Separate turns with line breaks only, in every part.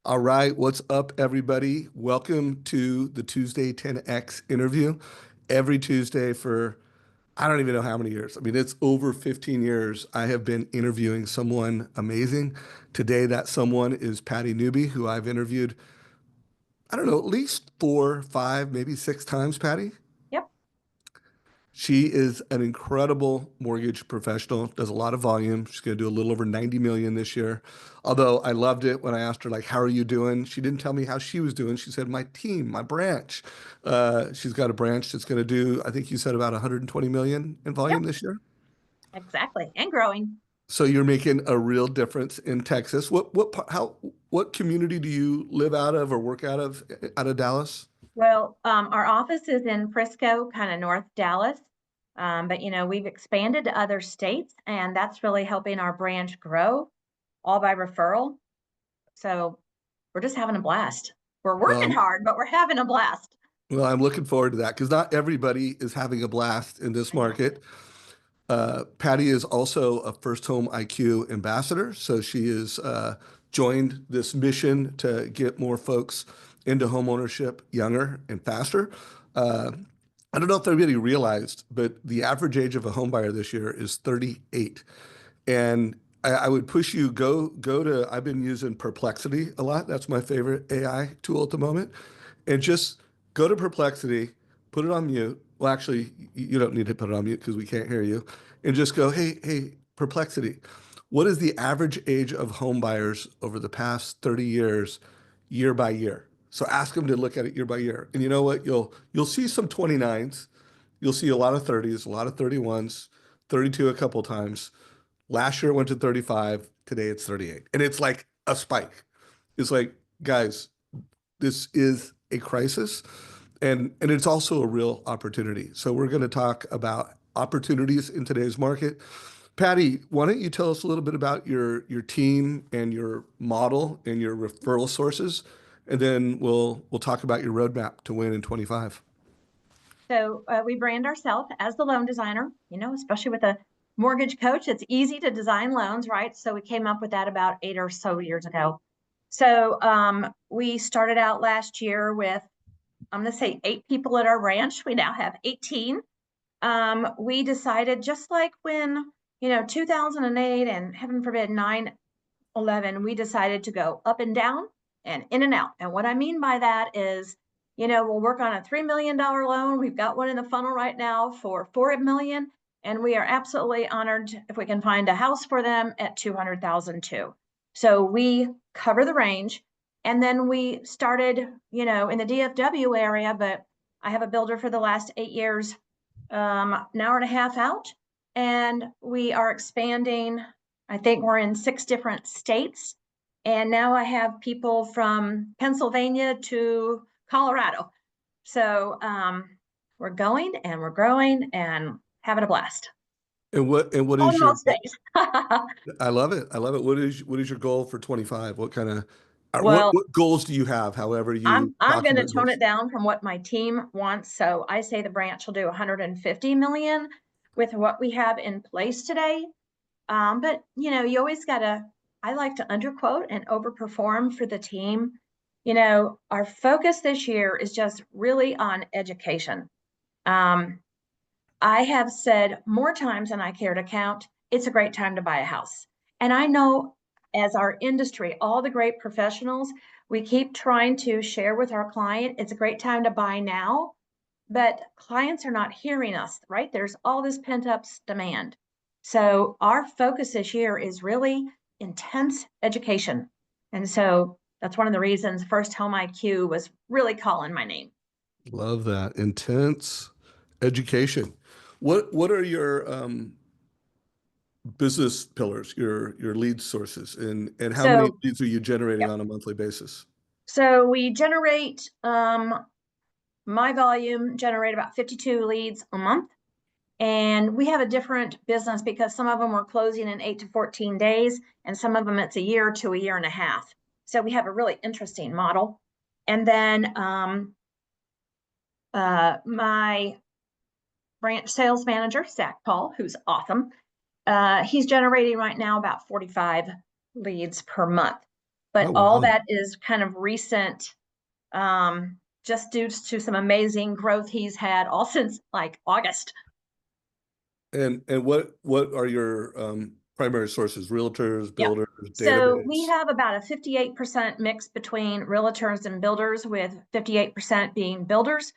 All right, what's up, everybody? Welcome to the Tuesday 10X interview. Every Tuesday for I don't even know how many years. I mean, it's over 15 years. I have been interviewing someone amazing. Today, that someone is Patty Newby, who I've interviewed, I don't know, at least four, five, maybe six times, Patty.
Yep.
She is an incredible mortgage professional, does a lot of volume. She's going to do a little over 90 million this year. Although I loved it when I asked her, like, how are you doing? She didn't tell me how she was doing. She said, my team, my branch. She's got a branch that's going to do, I think you said about 120 million in
Yep.
volume this year.
Exactly. And growing.
So you're making a real difference in Texas. What community do you live out of or work out of Dallas?
Well, our office is in Frisco, kind of North Dallas. But we've expanded to other states, and that's really helping our branch grow all by referral. So we're just having a blast. We're working
Well,
hard, but we're having a blast.
Well, I'm looking forward to that because not everybody is having a blast in this
I know.
market. Patty is also a First Home IQ ambassador, so she has joined this mission to get more folks into home ownership younger and faster. Uh, I don't know if everybody realized, but the average age of a home buyer this year is 38. And I would push you go to. I've been using Perplexity a lot. That's my favorite AI tool at the moment, and just go to Perplexity, put it on mute. Well, actually, you don't need to put it on mute because we can't hear you, and just go, hey, Perplexity, what is the average age of home buyers over the past 30 years, year by year? So ask them to look at it year by year, and you know what? You'll see some 29s, you'll see a lot of 30s, a lot of 31s, 32 a couple times. Last year it went to 35. Today it's 38. And it's like a spike. It's like, guys, this is a crisis and it's also a real opportunity. So we're going to talk about opportunities in today's market. Patty, why don't you tell us a little bit about your team and your model and your referral sources, and then we'll talk about your roadmap to win in 25.
So we brand ourselves as the loan designer, especially with a mortgage coach. It's easy to design loans, right? So we came up with that about 8 or so years ago. So we started out last year with, I'm going to say 8 people at our branch. We now have 18. We decided just like when, 2008 and heaven forbid 9/11, we decided to go up and down and in and out. And what I mean by that is, we'll work on a $3 million loan. We've got one in the funnel right now for 4 million. And we are absolutely honored if we can find a house for them at 200,000 too. So we cover the range. And then we started, in the DFW area, but I have a builder for the last 8 years, an hour and a half out. And we are expanding. I think we're in 6 different states. And now I have people from Pennsylvania to Colorado. So we're going and we're growing and having a blast.
And what
All
is
in
your
most days.
I love it. I love it. What is your goal for 25? What kind of what
Well,
what goals do you have? However you
I'm going to
document
tone it
goals.
down from what my team wants. So I say the branch will do 150 million with what we have in place today. But you always gotta, I like to underquote and overperform for the team. Our focus this year is just really on education. Um, I have said more times than I care to count, it's a great time to buy a house. And I know as our industry, all the great professionals, we keep trying to share with our client, it's a great time to buy now, but clients are not hearing us, right? There's all this pent up demand. So our focus this year is really intense education. And so that's one of the reasons First Home IQ was really calling my name.
Love that. Intense education. What are your business pillars, your lead sources, and how many
So,
leads are you generating
yep.
on a monthly basis?
So we generate my volume generate about 52 leads a month. And we have a different business because some of them are closing in 8 to 14 days, and some of them it's a year to a year and a half. So we have a really interesting model. And then my branch sales manager, Zach Paul, who's awesome, he's generating right now about 45 leads per month. but
Oh,
all
wow.
that is kind of recent, just due to some amazing growth he's had all since like August.
And what are your primary sources? Realtors,
Yep.
builders,
So we
database?
have about a 58% mix between realtors and builders, with 58% being builders.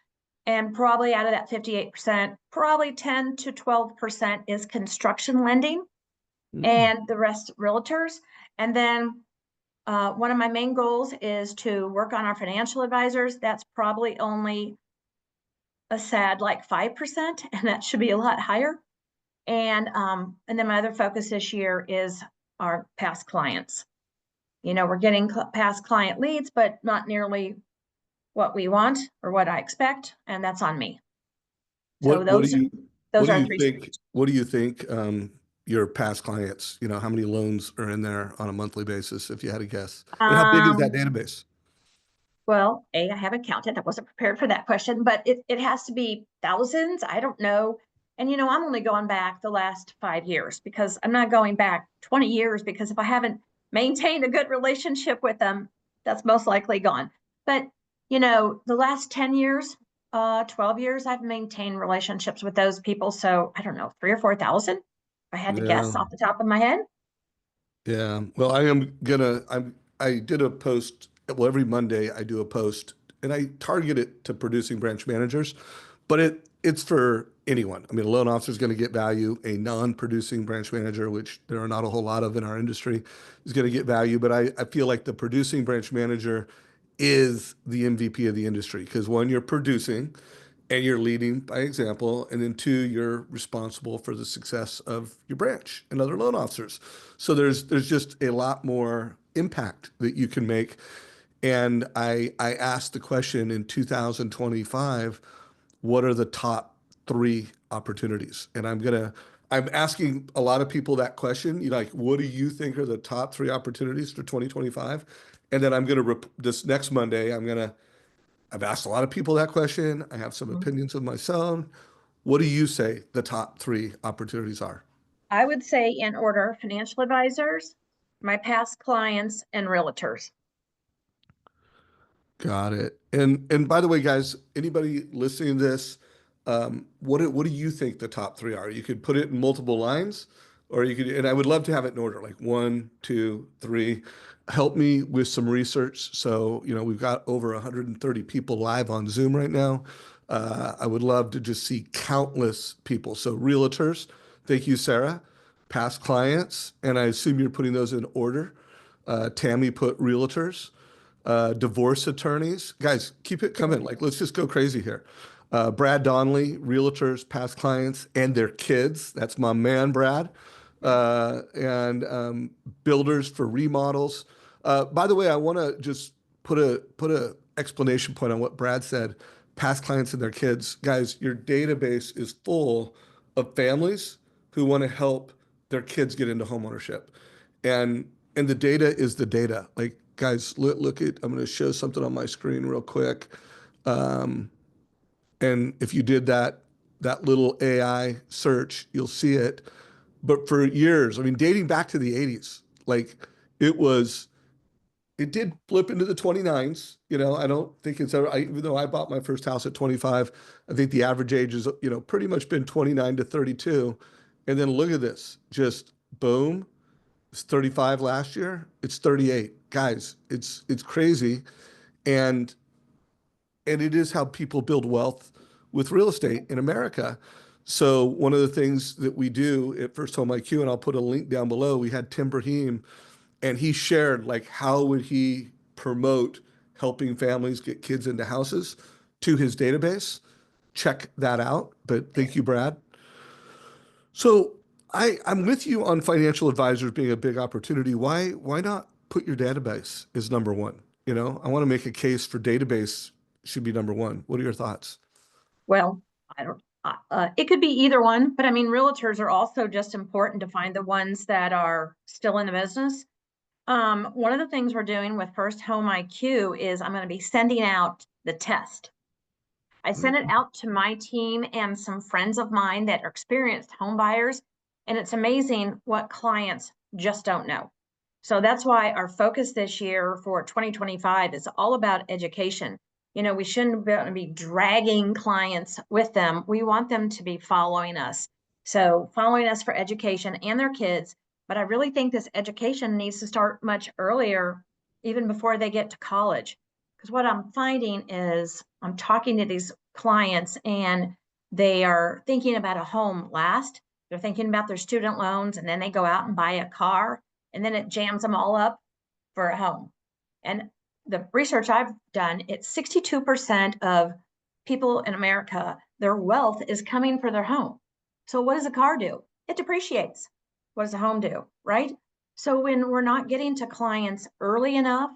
And probably out of that 58%, probably 10 to 12% is construction lending,
Mm.
and the rest realtors. And then one of my main goals is to work on our financial advisors. That's probably only a sad like 5%, and that should be a lot higher. And then my other focus this year is our past clients. We're getting past client leads, but not nearly what we want or what I expect, and that's on me. So
What what do
those
you
those are three.
what do you think your past clients, how many loans are in there on a monthly basis, if you had to guess? And how big is that
Um,
database?
well, I haven't counted. I wasn't prepared for that question, but it has to be thousands. I don't know. And I'm only going back the last 5 years, because I'm not going back 20 years, because if I haven't maintained a good relationship with them, that's most likely gone. But the last 10 years, 12 years, I've maintained relationships with those people. So I don't know, 3 or 4 thousand, if I had to
Yeah.
guess off the top of my head.
Yeah. Well, I did a post. Well, every Monday I do a post and I target it to producing branch managers, but it's for anyone. I mean, a loan officer is going to get value. A non-producing branch manager, which there are not a whole lot of in our industry, is going to get value. But I feel like the producing branch manager is the MVP of the industry, because one, you're producing and you're leading by example, and then two, you're responsible for the success of your branch and other loan officers. So there's just a lot more impact that you can make. And I asked the question in 2025, what are the top three opportunities? And I'm asking a lot of people that question. Like, what do you think are the top three opportunities for 2025? And then this next Monday, I've asked a lot of people that question. I have some
Mhm.
opinions of my own. What do you say the top three opportunities are?
I would say in order: financial advisors, my past clients, and realtors.
Got it. And by the way, guys, anybody listening to this, what do you think the top three are? You could put it in multiple lines, or you could, and I would love to have it in order, like one, two, three. Help me with some research. So, we've got over 130 people live on Zoom right now. I would love to just see countless people. So, realtors, thank you, Sarah. Past clients, and I assume you're putting those in order. Tammy put realtors. Divorce attorneys. Guys, keep it coming. Like, let's just go crazy here. Brad Donnelly, realtors, past clients, and their kids. That's my man, Brad. And builders for remodels. By the way, I want to just put a explanation point on what Brad said. Past clients and their kids. Guys, your database is full of families who want to help their kids get into homeownership. And the data is the data. Like, guys, look at, I'm going to show something on my screen real quick. Um, and if you did that little AI search, you'll see it. But for years, I mean, dating back to the 80s, like it was, it did flip into the 29s. I don't think it's ever, even though I bought my first house at 25, I think the average age is, pretty much been 29 to 32. And then look at this, just boom, it's 35 last year. It's 38. Guys, it's crazy. And it is how people build wealth with real estate in America. So one of the things that we do at First Home IQ, and I'll put a link down below, we had Tim Brahim, and he shared like how would he promote helping families get kids into houses to his database. Check that out. But thank you, Brad. So I'm with you on financial advisors being a big opportunity. Why not put your database as number one? I want to make a case for database should be number one. What are your thoughts?
Well, I don't. It could be either one, but I mean, realtors are also just important to find the ones that are still in the business. One of the things we're doing with First Home IQ is I'm going to be sending out the test. I sent it out to my team and some friends of mine that are experienced home buyers, and it's amazing what clients just don't know. So that's why our focus this year for 2025 is all about education. You know, we shouldn't be dragging clients with them. We want them to be following us. So following us for education and their kids. But I really think this education needs to start much earlier, even before they get to college. Because what I'm finding is I'm talking to these clients and they are thinking about a home last. They're thinking about their student loans, and then they go out and buy a car, and then it jams them all up for a home. And the research I've done, it's 62% of people in America, their wealth is coming for their home. So what does a car do? It depreciates. What does a home do, right? So when we're not getting to clients early enough,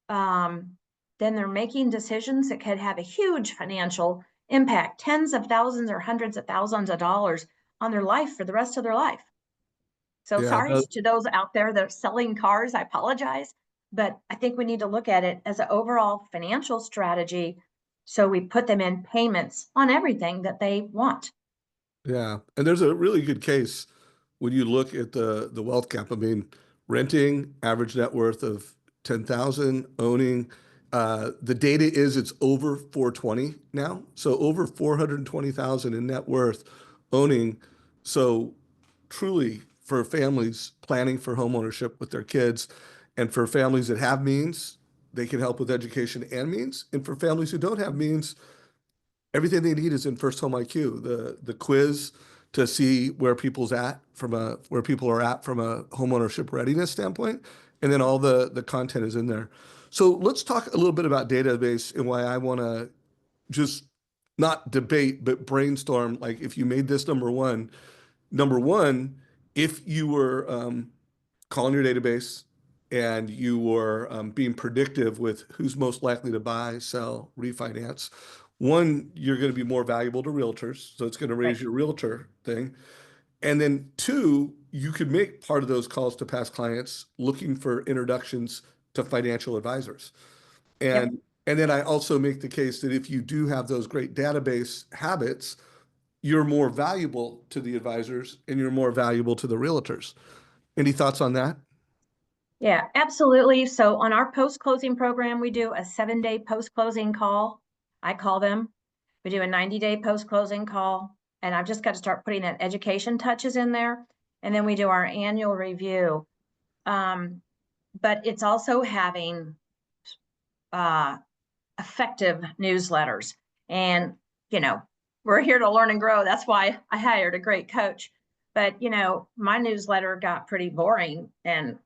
then they're making decisions that could have a huge financial impact, tens of thousands or hundreds of thousands of dollars on their life for the rest of their life. So
Yeah,
sorry to those out there that are selling cars, I apologize, but I think we need to look at it as an overall financial strategy. So we put them in payments on everything that they want.
yeah. And there's a really good case when you look at the wealth gap. I mean, renting, average net worth of 10,000, owning, the data is it's over 420 now. So over 420,000 in net worth owning. So truly for families planning for home ownership with their kids, and for families that have means, they can help with education and means. And for families who don't have means, everything they need is in First Home IQ, the quiz to see where people's at from a where people are at from a homeownership readiness standpoint, and then all the content is in there. So let's talk a little bit about database and why I want to just not debate but brainstorm. Like if you made this number one, if you were calling your database and you were being predictive with who's most likely to buy, sell, refinance, one, you're going to be more valuable to realtors. So it's going to
Right.
raise your realtor thing. And then two, you could make part of those calls to past clients looking for introductions to financial advisors.
Yep.
And then I also make the case that if you do have those great database habits, you're more valuable to the advisors and you're more valuable to the realtors. Any thoughts on that?
Yeah, absolutely. So on our post-closing program, we do a 7-day post-closing call. I call them. We do a 90-day post-closing call. And I've just got to start putting that education touches in there. And then we do our annual review. But it's also having uh, effective newsletters. And, you know, we're here to learn and grow. That's why I hired a great coach. But, you know, my newsletter got pretty boring and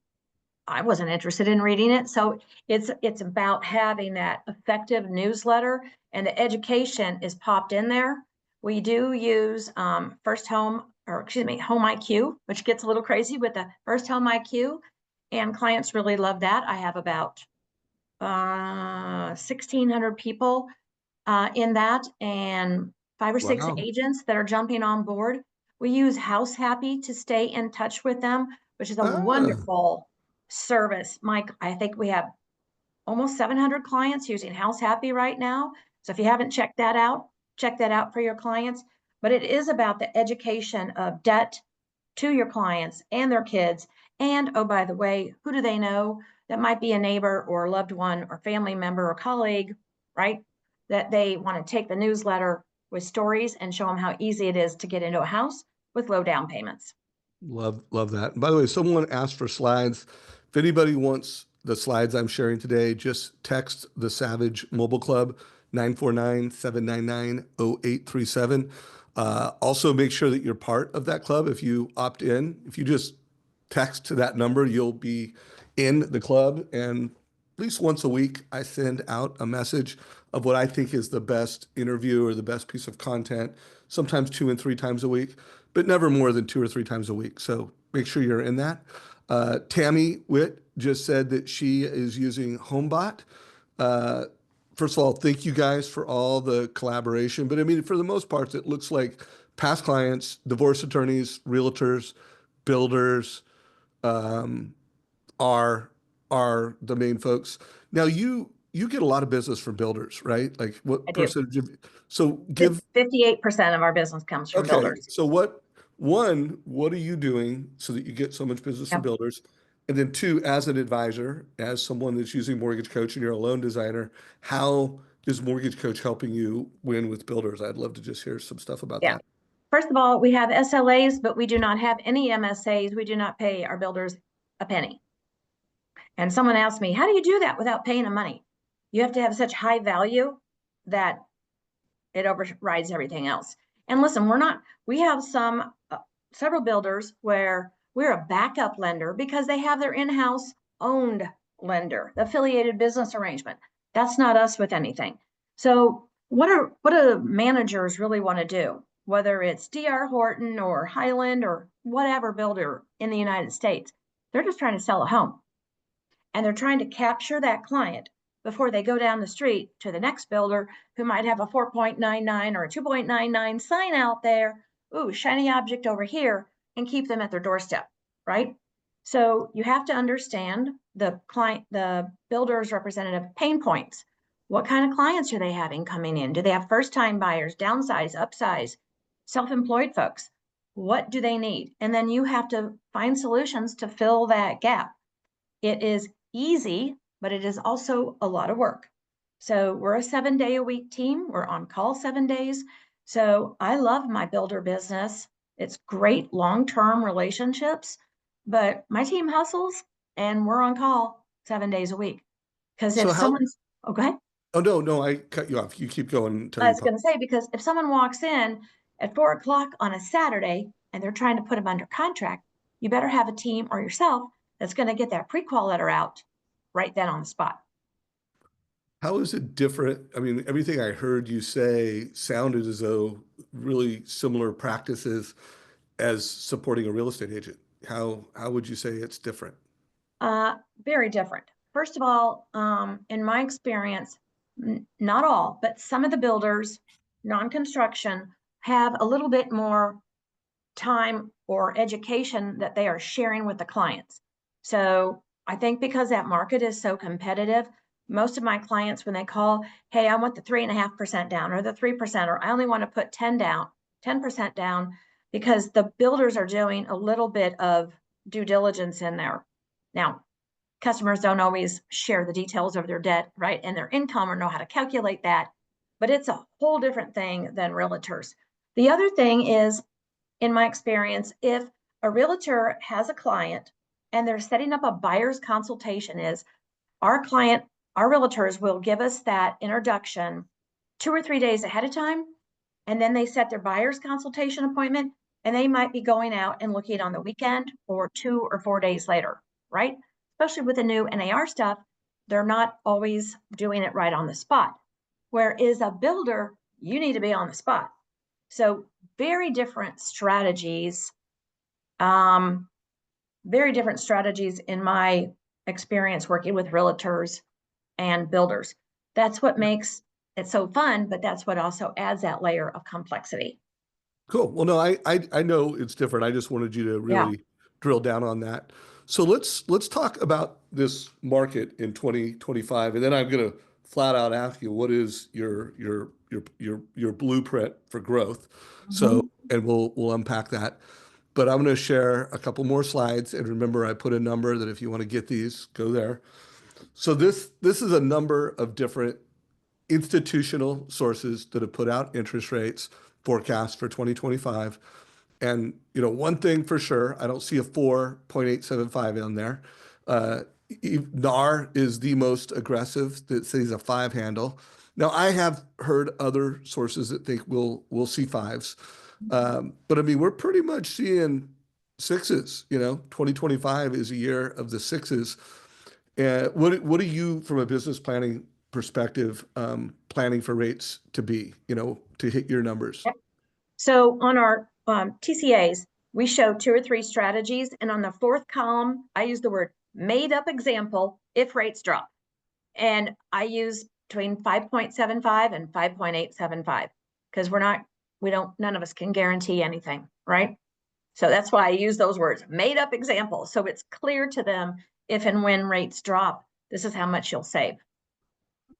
I wasn't interested in reading it. So it's about having that effective newsletter, and the education is popped in there. We do use First Home, or excuse me, Home IQ, which gets a little crazy with the First Home IQ, and clients really love that. I have about 1,600 people in that, and 5 or 6
Wow.
agents that are jumping on board. We use House Happy to stay in touch with them, which is a
Ah,
wonderful service. Mike, I think we have almost 700 clients using House Happy right now. So if you haven't checked that out, check that out for your clients. But it is about the education of debt to your clients and their kids. And oh, by the way, who do they know that might be a neighbor or a loved one or family member or colleague, right? That they want to take the newsletter with stories and show them how easy it is to get into a house with low down payments.
love that. And by the way, someone asked for slides. If anybody wants the slides I'm sharing today, just text the Savage Mobile Club 949-799-0837. Also, make sure that you're part of that club. If you opt in, if you just text to that number, you'll be in the club. And at least once a week, I send out a message of what I think is the best interview or the best piece of content, sometimes 2 and 3 times a week, but never more than 2 or 3 times a week. So make sure you're in that. Tammy Witt just said that she is using HomeBot. Uh, First of all, thank you guys for all the collaboration. But I mean, for the most part, it looks like past clients, divorce attorneys, realtors, builders, um, are are the main folks. Now you get a lot of business from builders, right? Like
I
what
do.
percentage of so give
58% of our business comes from
okay,
builders.
so what are you doing so that you get so much business from
Yep.
builders? And then two, as an advisor, as someone that's using Mortgage Coach and you're a loan designer, how is Mortgage Coach helping you win with builders? I'd love to just hear some stuff about
Yeah.
that.
First of all, we have SLAs, but we do not have any MSAs. We do not pay our builders a penny. And someone asked me, how do you do that without paying them money? You have to have such high value that it overrides everything else. And listen, we have several builders where we're a backup lender because they have their in-house owned lender, the affiliated business arrangement. That's not us with anything. So what do managers really want to do? Whether it's DR Horton or Highland or whatever builder in the United States, they're just trying to sell a home. And they're trying to capture that client before they go down the street to the next builder who might have a 4.99 or a 2.99 sign out there. Ooh, shiny object over here, and keep them at their doorstep, right? So you have to understand the builder's representative pain points. What kind of clients are they having coming in? Do they have first-time buyers, downsize, upsize, self-employed folks? What do they need? And then you have to find solutions to fill that gap. It is easy, but it is also a lot of work. So we're a 7-day-a-week team. We're on call 7 days. So I love my builder business. It's great long-term relationships, but my team hustles and we're on call 7 days a week. Because if
So how,
someone's, oh, go ahead.
oh no, no, I cut you off. You keep going until
I
you
was
pop.
going to say, because if someone walks in at 4 o'clock on a Saturday and they're trying to put them under contract, you better have a team or yourself that's going to get that pre-qual letter out right then on the spot.
How is it different? I mean, everything I heard you say sounded as though really similar practices as supporting a real estate agent. How would you say it's different?
Very different. First of all, in my experience, not all, but some of the builders, non-construction, have a little bit more time or education that they are sharing with the clients. So I think because that market is so competitive, most of my clients, when they call, hey, I want the 3.5% down or the 3%, or I only want to put 10% down, because the builders are doing a little bit of due diligence in there. Now, customers don't always share the details of their debt, right, and their income, or know how to calculate that, but it's a whole different thing than realtors. The other thing is, in my experience, if a realtor has a client and they're setting up a buyer's consultation, is our client, our realtors will give us that introduction 2 or 3 days ahead of time, and then they set their buyer's consultation appointment, and they might be going out and looking on the weekend or 2 or 4 days later, right? Especially with the new NAR stuff, they're not always doing it right on the spot. Whereas a builder, you need to be on the spot. So very different strategies, very different strategies in my experience working with realtors and builders. That's what makes it so fun, but that's what also adds that layer of complexity.
Cool. Well, no, I know it's different. I just wanted you to
Yeah.
really drill down on that. So let's talk about this market in 2025, and then I'm going to flat out ask you what is your blueprint for growth. So,
Mhm.
and we'll unpack that. But I'm going to share a couple more slides, and remember, I put a number that if you want to get these, go there. So this is a number of different institutional sources that have put out interest rates forecasts for 2025. And one thing for sure, I don't see a 4.875 in there. Uh, NAR is the most aggressive that says a five handle. Now I have heard other sources that think we'll see fives, but I mean we're pretty much seeing sixes. 2025 is a year of the sixes. What are you, from a business planning perspective, planning for rates to be, to hit your numbers?
Yep. So on our TCAs, we show 2 or 3 strategies. And on the fourth column, I use the word made up example if rates drop. And I use between 5.75 and 5.875, because none of us can guarantee anything, right? So that's why I use those words, made up example. So it's clear to them, if and when rates drop, this is how much you'll save.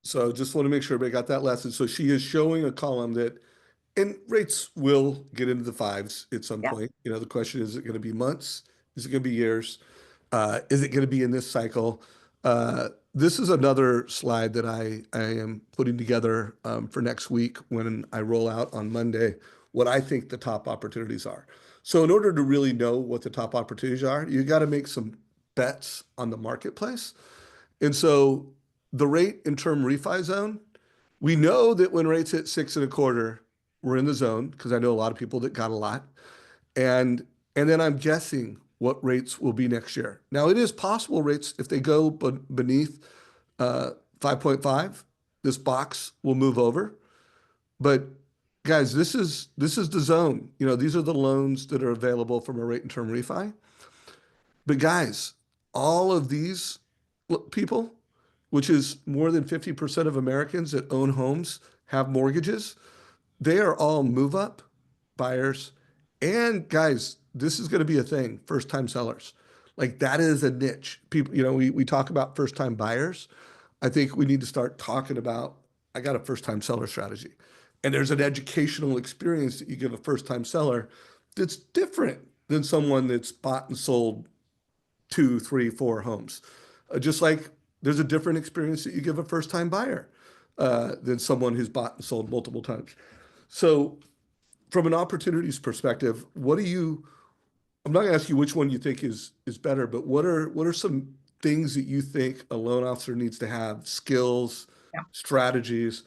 So just want to make sure everybody got that lesson. So she is showing a column that, and rates will get into the fives at some
Yeah.
point. The question is it going to be months? Is it going to be years? Is it going to be in this cycle? This is another slide that I am putting together for next week when I roll out on Monday what I think the top opportunities are. So in order to really know what the top opportunities are, you got to make some bets on the marketplace. And so the rate and term refi zone, we know that when rates hit 6.25, we're in the zone because I know a lot of people that got a lot. And then I'm guessing what rates will be next year. Now it is possible rates, if they go beneath 5.5, this box will move over. But guys, this is the zone. You know, these are the loans that are available from a rate and term refi. But guys, all of these people, which is more than 50% of Americans that own homes, have mortgages. They are all move up buyers. And guys, this is going to be a thing, first time sellers. Like that is a niche. People, you know, we talk about first time buyers. I think we need to start talking about, I got a first time seller strategy. And there's an educational experience that you give a first time seller that's different than someone that's bought and sold two, three, four homes. Just like there's a different experience that you give a first time buyer than someone who's bought and sold multiple times. So from an opportunities perspective, what do you, I'm not gonna ask you which one you think is better, but what are some things that you think a loan officer needs to have, skills,
Yeah.
strategies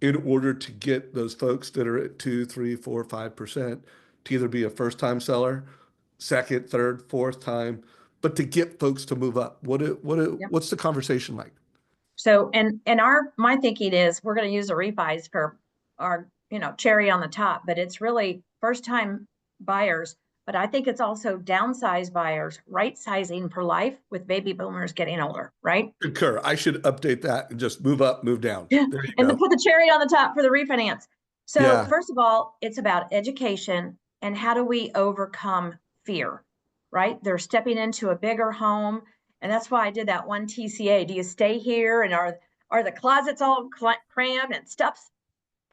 in order to get those folks that are at 2, 3, 4, 5% to either be a first time seller, second, third, fourth time, but to get folks to move up?
Yeah.
What's the conversation like?
So, my thinking is we're going to use the refis for our, cherry on the top, but it's really first time buyers. But I think it's also downsize buyers, right sizing for life with baby boomers getting older, right?
Concur. I should update that and just move up, move down.
Yeah.
There you
And to
go.
put the cherry on the top for the refinance. So,
Yeah.
first of all, it's about education and how do we overcome fear, right? They're stepping into a bigger home. And that's why I did that one TCA. Do you stay here? And are the closets all crammed and stuff's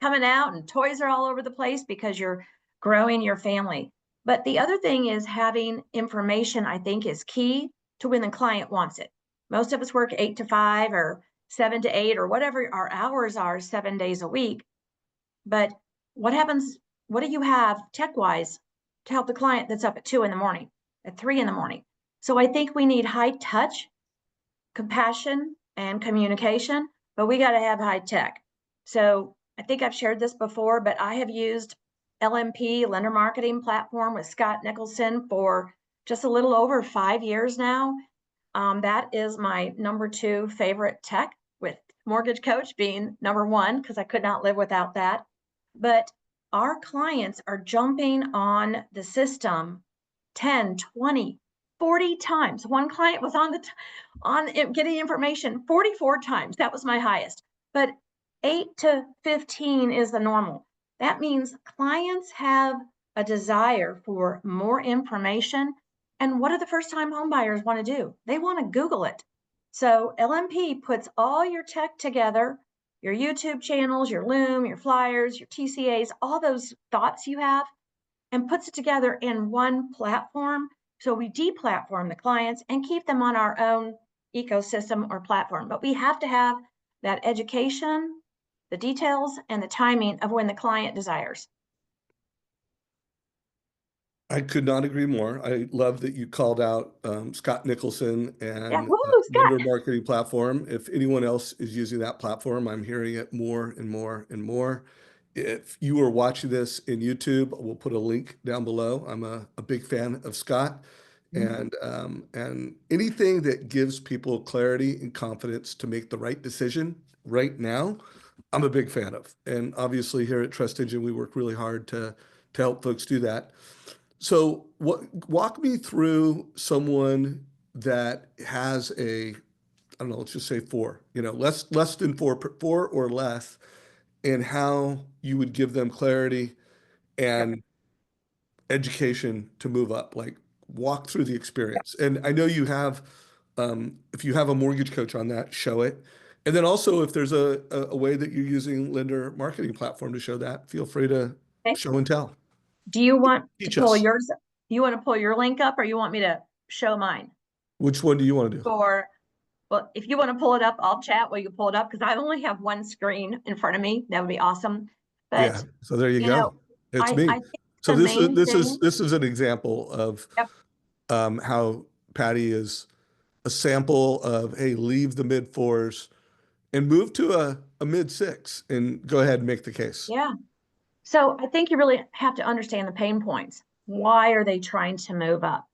coming out and toys are all over the place because you're growing your family? But the other thing is having information, I think, is key to when the client wants it. Most of us work 8 to 5 or 7 to 8 or whatever our hours are 7 days a week. But what happens? What do you have tech wise to help the client that's up at 2 in the morning, at 3 in the morning? So I think we need high touch, compassion, and communication, but we got to have high tech. So I think I've shared this before, but I have used LMP, Lender Marketing Platform, with Scott Nicholson for just a little over 5 years now. That is my number 2 favorite tech, with MortgageCoach being number 1 because I could not live without that. But our clients are jumping on the system 10, 20, 40 times. One client was on getting information 44 times. That was my highest. But 8 to 15 is the normal. That means clients have a desire for more information. And what do the first time home buyers want to do? They want to Google it. So LMP puts all your tech together, your YouTube channels, your Loom, your flyers, your TCAs, all those thoughts you have, and puts it together in one platform. So we deplatform the clients and keep them on our own ecosystem or platform. But we have to have that education, the details, and the timing of when the client desires.
I could not agree more. I love that you called out Scott Nicholson
Yeah,
and
woo,
Lender
Scott.
Marketing Platform. If anyone else is using that platform, I'm hearing it more and more and more. If you are watching this in YouTube, we'll put a link down below. I'm a big fan of Scott, and anything that gives people clarity and confidence to make the right decision right now, I'm a big fan of. And obviously, here at Trust Engine, we work really hard to help folks do that. So walk me through someone that has a, I don't know, let's just say four, less than four or less, and how you would give them clarity
Yep.
and education to move up, like walk through the experience. And I know you have, if you have a mortgage coach on that, show it. And then also if there's a way that you're using Lender Marketing Platform to show that, feel free to
Okay.
show and tell.
Do you want to
Teach
pull
us.
yours? You want to pull your link up or you want me to show mine?
Which one do you want to do?
for, well, if you want to pull it up, I'll chat while you pull it up because I only have one screen in front of me. That would be awesome.
Yeah.
But,
So there you
you
go.
know,
It's
I
me.
think
So
the main thing,
this is an example of
yep,
how Patty is a sample of, hey, leave the mid fours and move to a mid six and go ahead and make the case.
yeah. So I think you really have to understand the pain points. Why are they trying to move up?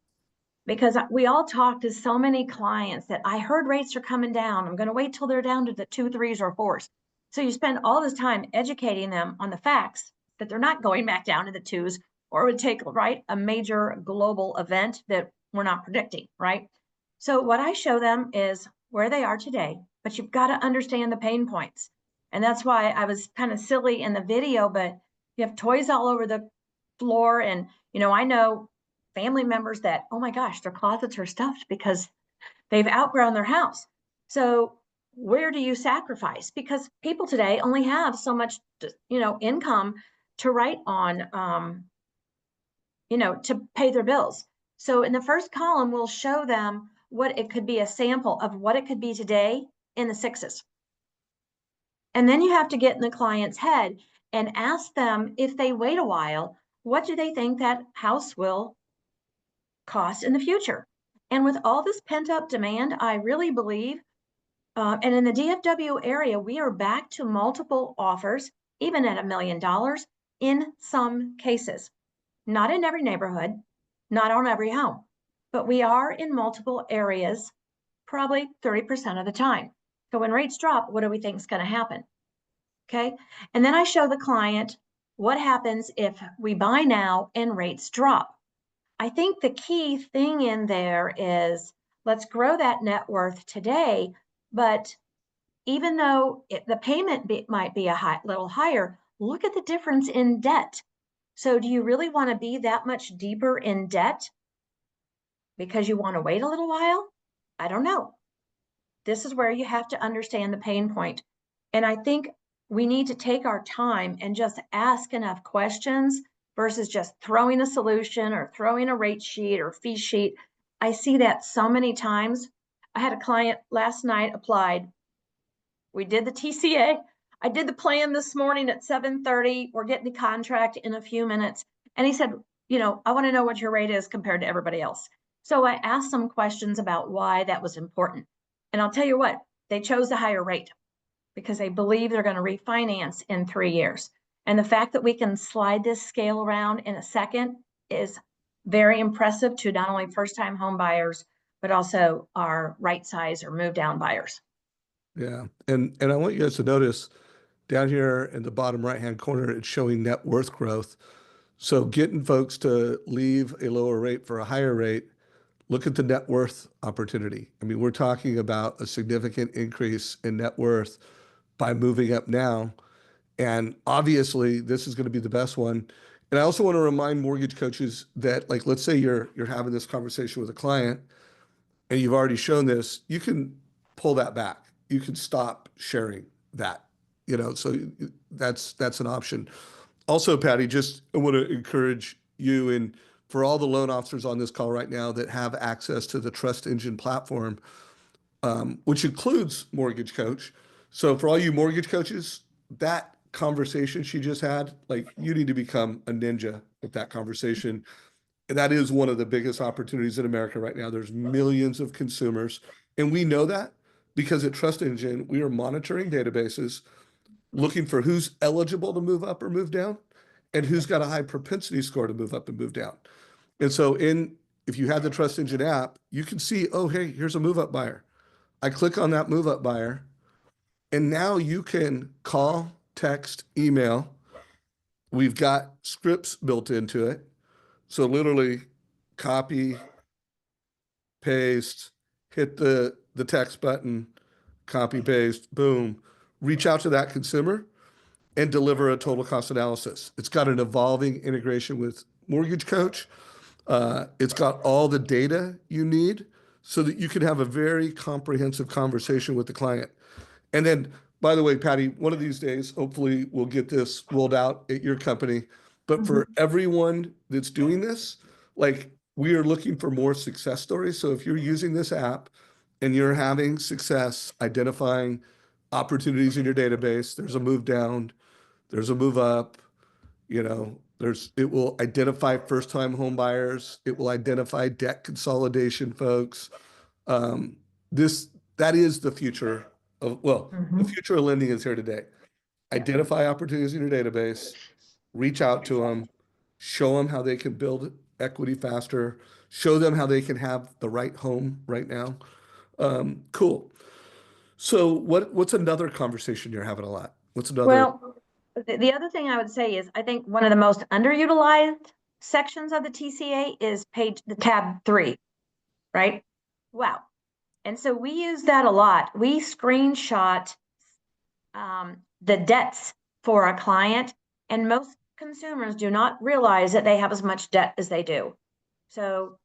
Because we all talk to so many clients that I heard rates are coming down. I'm going to wait till they're down to the 2, 3s, or 4s. So you spend all this time educating them on the facts that they're not going back down to the 2s, or it would take, right, a major global event that we're not predicting, right? So what I show them is where they are today, but you've got to understand the pain points. And that's why I was kind of silly in the video, but you have toys all over the floor. And, I know family members that, oh my gosh, their closets are stuffed because they've outgrown their house. So where do you sacrifice? Because people today only have so much, income to write on, to pay their bills. So in the first column, we'll show them what it could be, a sample of what it could be today in the sixes. And then you have to get in the client's head and ask them, if they wait a while, what do they think that house will cost in the future? And with all this pent up demand, I really believe, and in the DFW area, we are back to multiple offers, even at $1 million in some cases. Not in every neighborhood, not on every home, but we are in multiple areas, probably 30% of the time. So when rates drop, what do we think is going to happen? Okay. And then I show the client what happens if we buy now and rates drop. I think the key thing in there is, let's grow that net worth today, but even though the payment might be a little higher, look at the difference in debt. So do you really want to be that much deeper in debt because you want to wait a little while? I don't know. This is where you have to understand the pain point. And I think we need to take our time and just ask enough questions versus just throwing a solution or throwing a rate sheet or fee sheet. I see that so many times. I had a client last night applied. We did the TCA. I did the plan this morning at 7:30. We're getting the contract in a few minutes. And he said, I want to know what your rate is compared to everybody else. So I asked some questions about why that was important. And I'll tell you what, they chose a higher rate because they believe they're going to refinance in 3 years. And the fact that we can slide this scale around in a second is very impressive to not only first-time home buyers, but also our right size or move down buyers.
Yeah. And I want you guys to notice down here in the bottom right-hand corner, it's showing net worth growth. So getting folks to leave a lower rate for a higher rate, look at the net worth opportunity. I mean, we're talking about a significant increase in net worth by moving up now. And obviously, this is going to be the best one. And I also want to remind mortgage coaches that, like, let's say you're having this conversation with a client and you've already shown this, you can pull that back. You can stop sharing that, so that's an option. Also, Patty, just I want to encourage you and for all the loan officers on this call right now that have access to the Trust Engine platform, which includes Mortgage Coach. So for all you mortgage coaches, that conversation she just had, like you need to become a ninja with that conversation. And that is one of the biggest opportunities in America right now. There's millions of consumers, and we know that because at Trust Engine, we are monitoring databases, looking for who's eligible to move up or move down, and who's got a high propensity score to move up and move down. And so if you have the Trust Engine app, you can see, oh, hey, here's a move up buyer. I click on that move up buyer, and now you can call, text, email. We've got scripts built into it. So literally copy, paste, hit the text button, copy, paste, boom, reach out to that consumer and deliver a total cost analysis. It's got an evolving integration with Mortgage Coach. It's got all the data you need so that you can have a very comprehensive conversation with the client. And then, by the way, Patty, one of these days, hopefully we'll get this rolled out at your company. But
Mhm.
for everyone that's doing this, like we are looking for more success stories. So if you're using this app and you're having success identifying opportunities in your database, there's a move down, there's a move up, it will identify first-time home buyers, it will identify debt consolidation folks. Um, this that is the future the
Mhm.
future of lending is here today.
Yeah.
Identify opportunities in your database, reach out to them, show them how they can build equity faster, show them how they can have the right home right now. Cool. So what's another conversation you're having a lot? What's another?
Well, the other thing I would say is I think one of the most underutilized sections of the TCA is the tab 3, right? Wow. And so we use that a lot. We screenshot the debts for a client, and most consumers do not realize that they have as much debt as they do. So,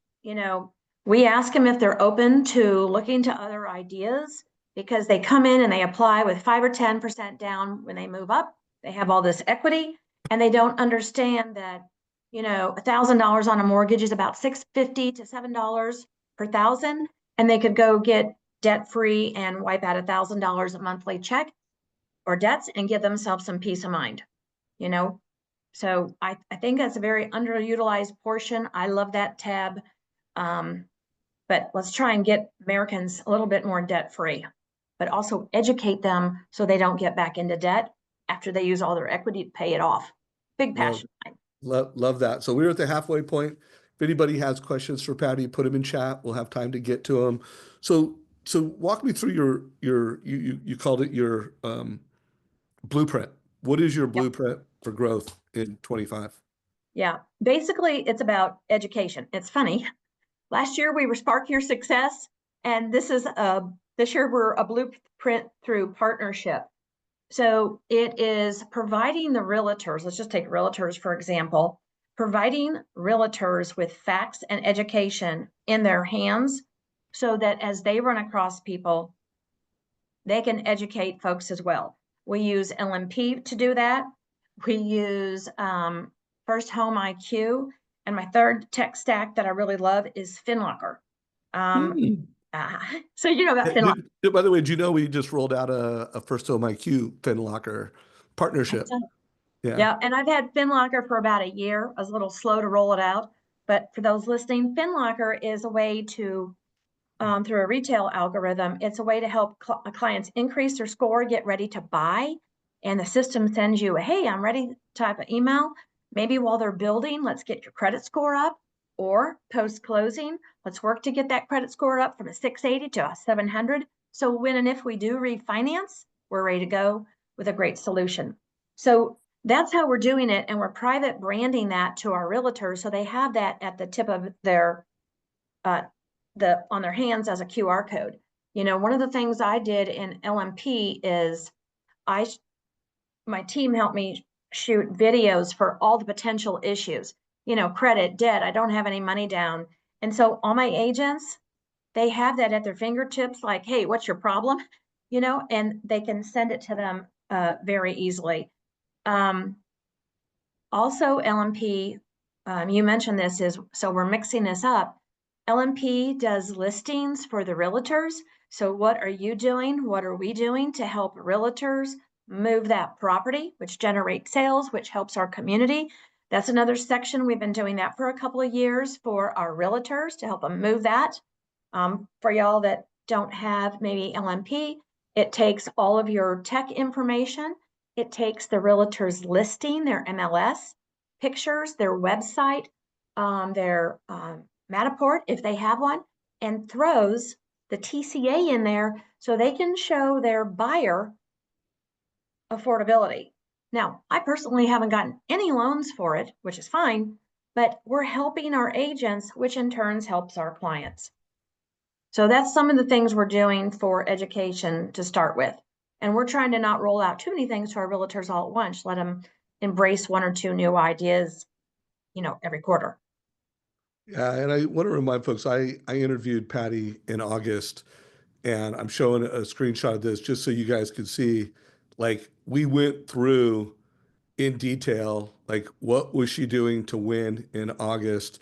we ask them if they're open to looking to other ideas because they come in and they apply with 5 or 10% down when they move up. They have all this equity and they don't understand that, $1,000 on a mortgage is about $6.50 to $7 per thousand, and they could go get debt free and wipe out $1,000 a monthly check or debts and give themselves some peace of mind, you know? So I think that's a very underutilized portion. I love that tab. But let's try and get Americans a little bit more debt free, but also educate them so they don't get back into debt after they use all their equity to pay it off. Big
Love,
passion.
love that. So we're at the halfway point. If anybody has questions for Patty, put them in chat. We'll have time to get to them. So walk me through you called it your blueprint. What is your
Yep.
blueprint for growth in 25?
Yeah. Basically, it's about education. It's funny. Last year we were Spark Your Success, and this year we're a blueprint through partnership. So it is providing the realtors, let's just take realtors for example, providing realtors with facts and education in their hands so that as they run across people, they can educate folks as well. We use LMP to do that. We use First Home IQ. And my third tech stack that I really love is FinLocker. Um,
Hmm.
so you know about FinLocker.
By the way, do you know we just rolled out a First Home IQ FinLocker partnership? Yeah.
Yeah, and I've had FinLocker for about a year. I was a little slow to roll it out, but for those listening, FinLocker is a way to, through a retail algorithm, it's a way to help clients increase their score, get ready to buy, and the system sends you a, hey, I'm ready type of email. Maybe while they're building, let's get your credit score up, or post closing, let's work to get that credit score up from a 680 to a 700. So when and if we do refinance, we're ready to go with a great solution. So that's how we're doing it, and we're private branding that to our realtors so they have that at the tip of their on their hands as a QR code. One of the things I did in LMP is my team helped me shoot videos for all the potential issues, credit, debt, I don't have any money down. And so all my agents, they have that at their fingertips, like, hey, what's your problem? And they can send it to them very easily. Also, LMP, you mentioned this so we're mixing this up. LMP does listings for the realtors. So what are you doing? What are we doing to help realtors move that property, which generates sales, which helps our community? That's another section. We've been doing that for a couple of years for our realtors to help them move that. For y'all that don't have maybe LMP, it takes all of your tech information. It takes the realtor's listing, their MLS, pictures, their website, their Matterport, if they have one, and throws the TCA in there so they can show their buyer affordability. Now, I personally haven't gotten any loans for it, which is fine, but we're helping our agents, which in turn helps our clients. So that's some of the things we're doing for education to start with. And we're trying to not roll out too many things to our realtors all at once, let them embrace one or two new ideas, every quarter.
Yeah, and I want to remind folks, I interviewed Patty in August, and I'm showing a screenshot of this just so you guys can see, like we went through in detail, like what was she doing to win in August,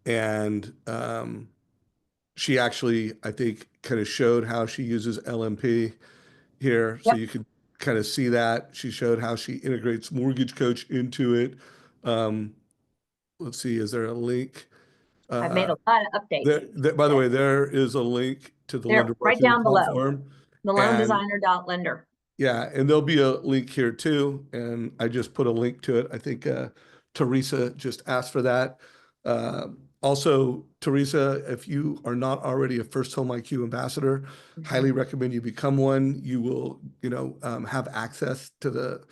And she actually, I think, kind of showed how she uses LMP here. So
Yep.
you can kind of see that. She showed how she integrates Mortgage Coach into it. Um, let's see, is there a link?
I've made
Uh,
a lot of updates.
by the way, there is a link to the lender
There, right
marketing
down below,
platform.
the loan
And
designer dot lender.
yeah, and there'll be a link here too. And I just put a link to it. I think Teresa just asked for that. Also, Teresa, if you are not already a First Home IQ ambassador, highly recommend you become one. You will, have access to the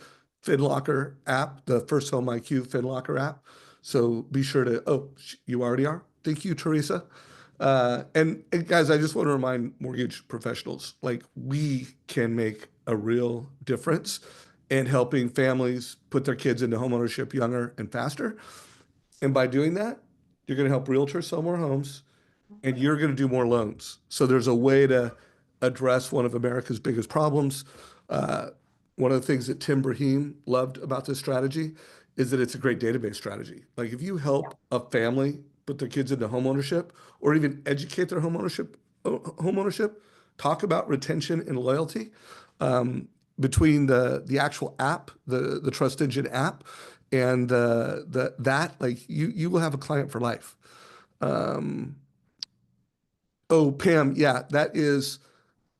FinLocker app, the First Home IQ FinLocker app. So be sure to, oh, you already are. Thank you, Teresa. And guys, I just want to remind mortgage professionals, like we can make a real difference in helping families put their kids into homeownership younger and faster. And by doing that, you're going to help realtors sell more homes and you're going to do more loans. So there's a way to address one of America's biggest problems. Uh, One of the things that Tim Brahim loved about this strategy is that it's a great database strategy. Like if you help a family put their kids into homeownership or even educate their homeownership, talk about retention and loyalty between the actual app, the Trust Engine app, and the that like you will have a client for life. Um, Oh, Pam, yeah, that is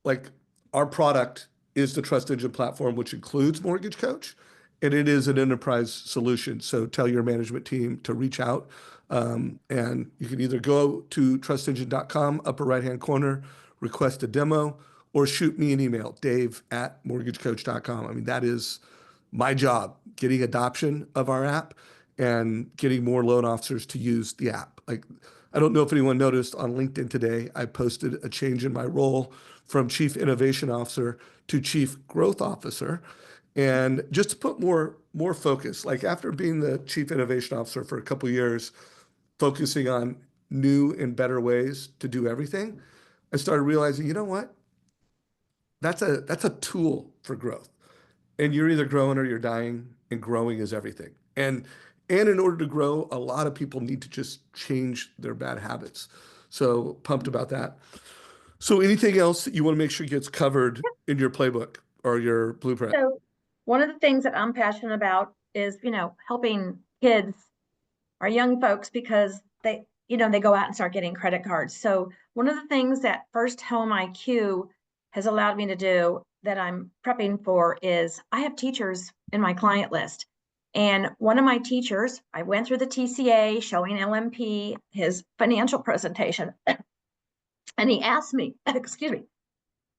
like our product is the Trust Engine platform, which includes Mortgage Coach, and it is an enterprise solution. So tell your management team to reach out. And you can either go to trustengine.com, upper right-hand corner, request a demo, or shoot me an email, dave@mortgagecoach.com. I mean, that is my job, getting adoption of our app and getting more loan officers to use the app. Like, I don't know if anyone noticed on LinkedIn today, I posted a change in my role from Chief Innovation Officer to Chief Growth Officer. And just to put more focus, like after being the Chief Innovation Officer for a couple of years, focusing on new and better ways to do everything, I started realizing, you know what? That's a tool for growth. And you're either growing or you're dying, and growing is everything. And in order to grow, a lot of people need to just change their bad habits. So pumped about that. So anything else that you want to make sure gets covered in your playbook or your blueprint?
So one of the things that I'm passionate about is, helping kids, our young folks, because they go out and start getting credit cards. So one of the things that First Home IQ has allowed me to do that I'm prepping for is I have teachers in my client list. And one of my teachers, I went through the TCA showing LMP, his financial presentation, and he asked me, excuse me,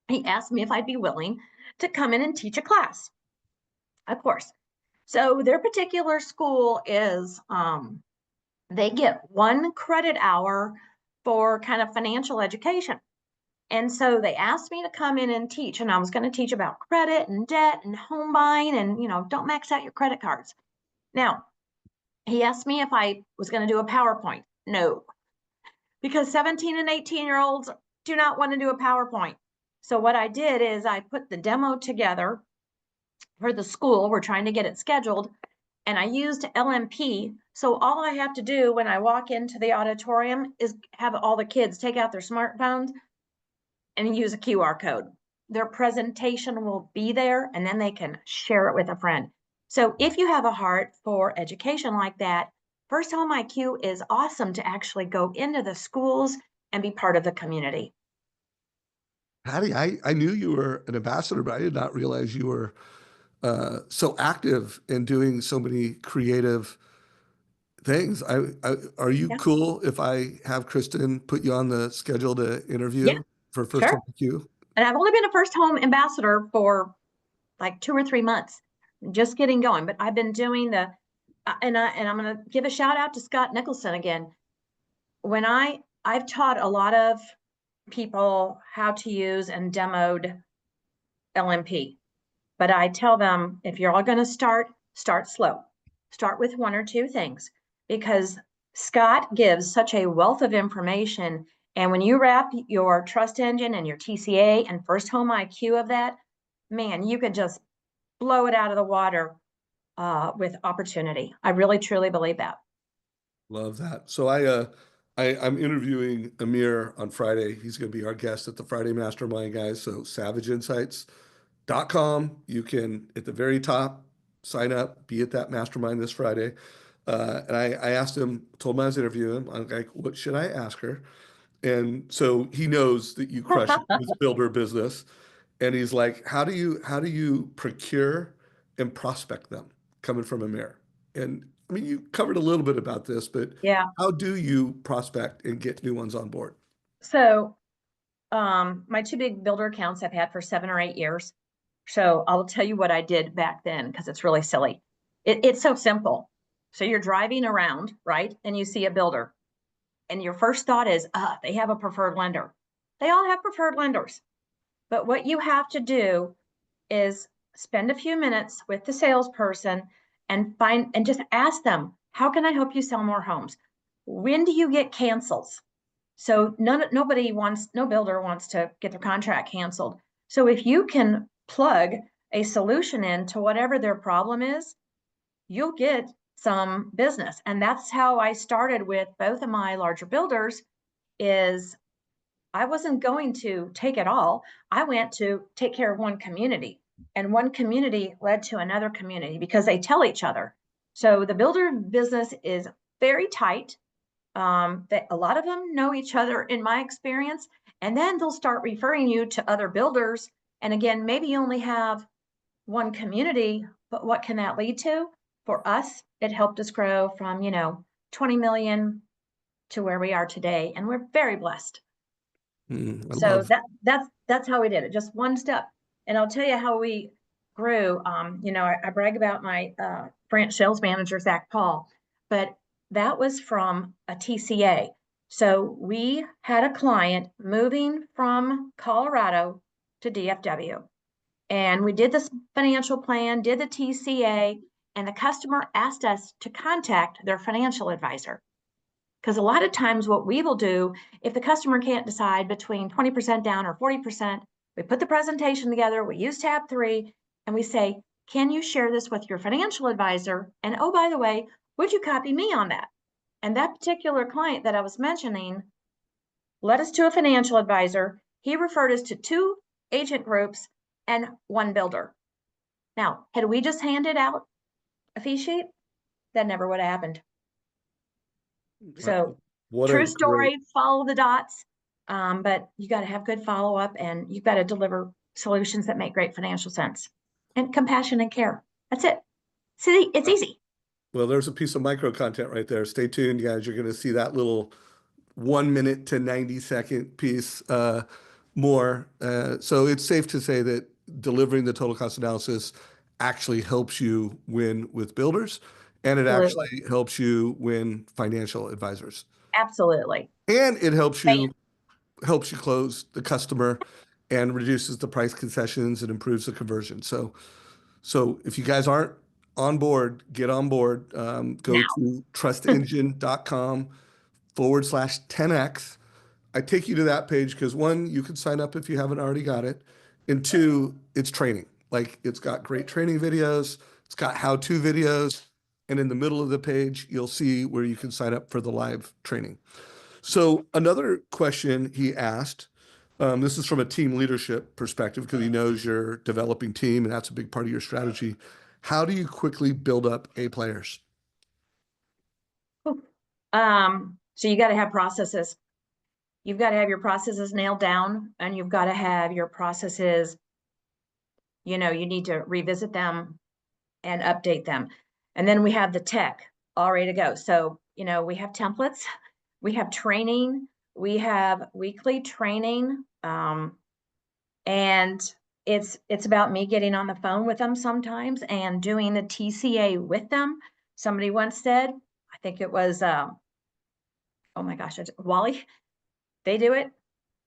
he asked me if I'd be willing to come in and teach a class, of course. So their particular school is, they get 1 credit hour for kind of financial education. And so they asked me to come in and teach, and I was going to teach about credit and debt and home buying and, don't max out your credit cards. Now, he asked me if I was going to do a PowerPoint. No, because 17 and 18-year-olds do not want to do a PowerPoint. So what I did is I put the demo together for the school. We're trying to get it scheduled. And I used LMP. So all I have to do when I walk into the auditorium is have all the kids take out their smartphones and use a QR code. Their presentation will be there and then they can share it with a friend. So if you have a heart for education like that, First Home IQ is awesome to actually go into the schools and be part of the community.
Patty, I knew you were an ambassador, but I did not realize you were so active in doing so many creative things. Are you
Yeah.
cool if I have Kristen put you on the schedule to
Yeah,
interview for First
sure.
Home IQ?
And I've only been a First Home ambassador for like 2 or 3 months, just getting going. But I've been doing and I'm going to give a shout out to Scott Nicholson again. When I've taught a lot of people how to use and demoed LMP, but I tell them if you're all going to start slow, start with 1 or 2 things, because Scott gives such a wealth of information. And when you wrap your Trust Engine and your TCA and First Home IQ of that, man, you could just blow it out of the water with opportunity. I really truly believe that.
Love that. So I'm interviewing Amir on Friday. He's going to be our guest at the Friday Mastermind, guys. So savageinsights.com. You can, at the very top, sign up, be at that mastermind this Friday. And I asked him, told him I was interviewing him. I'm like, what should I ask her? And so he knows that you crush it with builder business. And he's like, how do you procure and prospect them coming from Amir? And I mean, you covered a little bit about this, but
Yeah.
how do you prospect and get new ones on board?
So my two big builder accounts I've had for 7 or 8 years. So I'll tell you what I did back then because it's really silly. It's so simple. So you're driving around, right? And you see a builder, and your first thought is, they have a preferred lender. They all have preferred lenders. But what you have to do is spend a few minutes with the salesperson and just ask them, how can I help you sell more homes? When do you get cancels? So no builder wants to get their contract canceled. So if you can plug a solution into whatever their problem is, you'll get some business. And that's how I started with both of my larger builders. Is I wasn't going to take it all. I went to take care of one community, and one community led to another community because they tell each other. So the builder business is very tight. That a lot of them know each other in my experience, and then they'll start referring you to other builders. And again, maybe you only have one community, but what can that lead to? For us, it helped us grow from, 20 million to where we are today. And we're very blessed.
I
So
love.
that's how we did it, just one step. And I'll tell you how we grew. I brag about my branch sales manager, Zach Paul, but that was from a TCA. So we had a client moving from Colorado to DFW. And we did this financial plan, did the TCA, and the customer asked us to contact their financial advisor. Because a lot of times what we will do, if the customer can't decide between 20% down or 40%, we put the presentation together, we use tab 3, and we say, can you share this with your financial advisor? And oh, by the way, would you copy me on that? And that particular client that I was mentioning led us to a financial advisor. He referred us to 2 agent groups and 1 builder. Now, had we just handed out a fee sheet, that never would have happened. So
What a
true
great.
story, follow the dots. But you got to have good follow up, and you've got to deliver solutions that make great financial sense and compassion and care. That's it. See, it's easy.
Well, there's a piece of micro content right there. Stay tuned, guys. You're going to see that little 1 minute to 90-second piece more. So it's safe to say that delivering the total cost analysis actually helps you win with builders, and it
Absolutely.
actually helps you win financial advisors,
Absolutely.
and it helps
Bam.
you close the customer and reduces the price concessions and improves the conversion. So if you guys aren't on board, get on board. Go
Now.
to trustengine.com/10x. I take you to that page because one, you can sign up if you haven't already got it. And two, it's training. Like it's got great training videos, it's got how-to videos. And in the middle of the page, you'll see where you can sign up for the live training. So another question he asked, this is from a team leadership perspective because he knows you're developing team and that's a big part of your strategy. How do you quickly build up A players?
So you got to have processes. You've got to have your processes nailed down, and you've got to have your processes, you need to revisit them and update them. And then we have the tech all ready to go. So, we have templates, we have training, we have weekly training. And it's about me getting on the phone with them sometimes and doing the TCA with them. Somebody once said, I think it was, oh my gosh, Wally, they do it,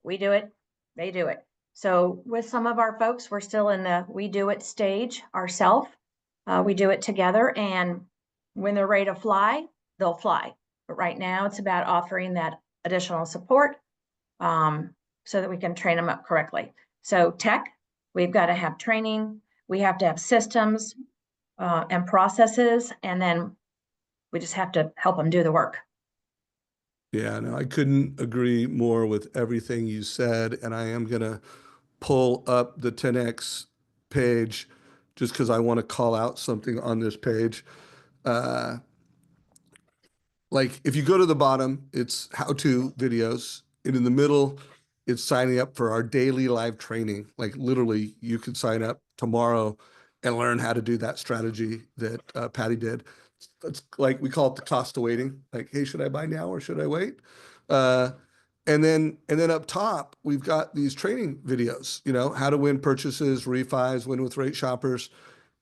we do it, they do it. So with some of our folks, we're still in the we do it stage ourselves. We do it together, and when they're ready to fly, they'll fly. But right now, it's about offering that additional support so that we can train them up correctly. So tech, we've got to have training, we have to have systems and processes, and then we just have to help them do the work.
Yeah, no, I couldn't agree more with everything you said. And I am going to pull up the 10X page just because I want to call out something on this page. Uh, like if you go to the bottom, it's how-to videos. And in the middle, it's signing up for our daily live training. Like literally, you could sign up tomorrow and learn how to do that strategy that Patty did. It's like we call it the cost of waiting. Like, hey, should I buy now or should I wait? Uh, and then up top, we've got these training videos, how to win purchases, refis, win with rate shoppers.